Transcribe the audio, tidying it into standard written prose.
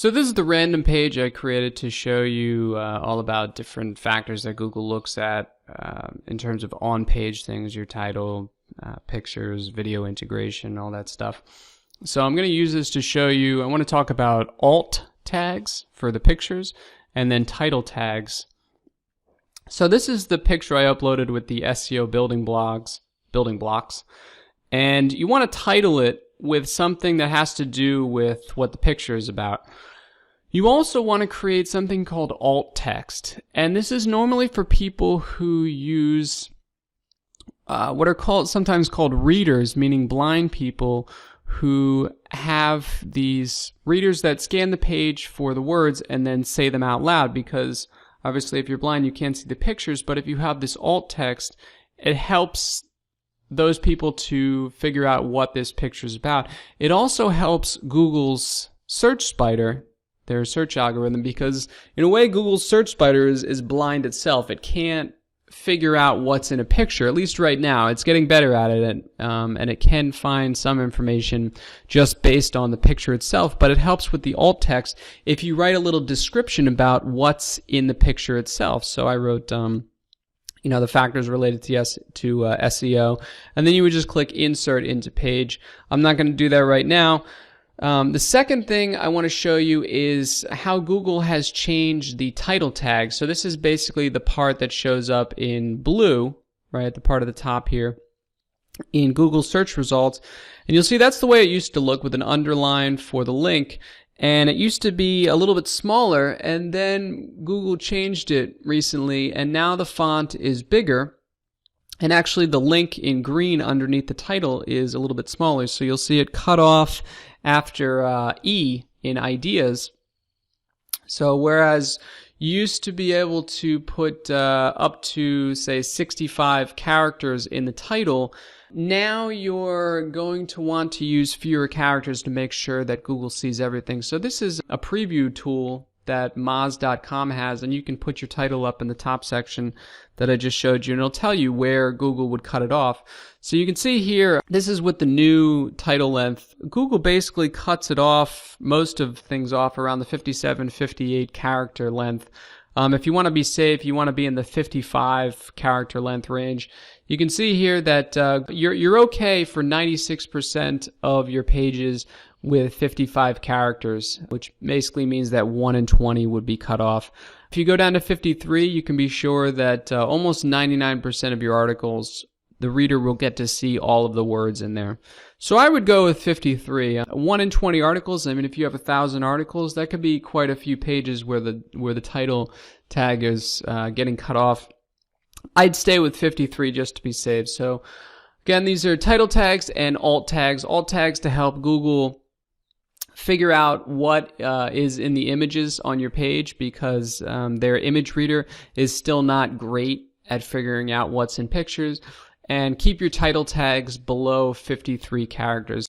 So this is the random page I created to show you all about different factors that Google looks at in terms of on-page things, your title, pictures, video integration, all that stuff. So I'm going to use this to show you, I want to talk about alt tags for the pictures and then title tags. So this is the picture I uploaded with the SEO building blocks, and you want to title it with something that has to do with what the picture is about. You also want to create something called alt text, and this is normally for people who use what are sometimes called readers, meaning blind people who have these readers that scan the page for the words and then say them out loud, because obviously if you're blind you can't see the pictures, but if you have this alt text, it helps those people to figure out what this picture is about. It also helps Google's search spider, their search algorithm, because in a way Google's search spider is blind itself. It can't figure out what's in a picture, at least right now. It's getting better at it, and it can find some information just based on the picture itself, but it helps with the alt text if you write a little description about what's in the picture itself. So I wrote the factors related to SEO, and then you would just click insert into page. I'm not going to do that right now. The second thing I want to show you is how Google has changed the title tag. So this is basically the part that shows up in blue, right, the part of the top here in Google search results. And you'll see that's the way it used to look, with an underline for the link. And it used to be a little bit smaller, and then Google changed it recently, and now the font is bigger. And actually the link in green underneath the title is a little bit smaller, so you'll see it cut off after E in ideas. So whereas you used to be able to put up to, say, 65 characters in the title, now you're going to want to use fewer characters to make sure that Google sees everything. So this is a preview tool that Moz.com has, and you can put your title up in the top section that I just showed you, and it'll tell you where Google would cut it off. So you can see here, this is with the new title length. Google basically cuts it off, most of things off around the 57, 58 character length. If you want to be safe, you want to be in the 55 character length range. You can see here that you're okay for 96% of your pages with 55 characters, which basically means that 1 in 20 would be cut off. If you go down to 53, you can be sure that almost 99% of your articles, the reader will get to see all of the words in there. So I would go with 53. 1 in 20 articles, I mean, if you have 1,000 articles, that could be quite a few pages where the title tag is getting cut off. I'd stay with 53 just to be safe. So again, these are title tags and alt tags. Alt tags to help Google figure out what is in the images on your page, because their image reader is still not great at figuring out what's in pictures. And keep your title tags below 53 characters.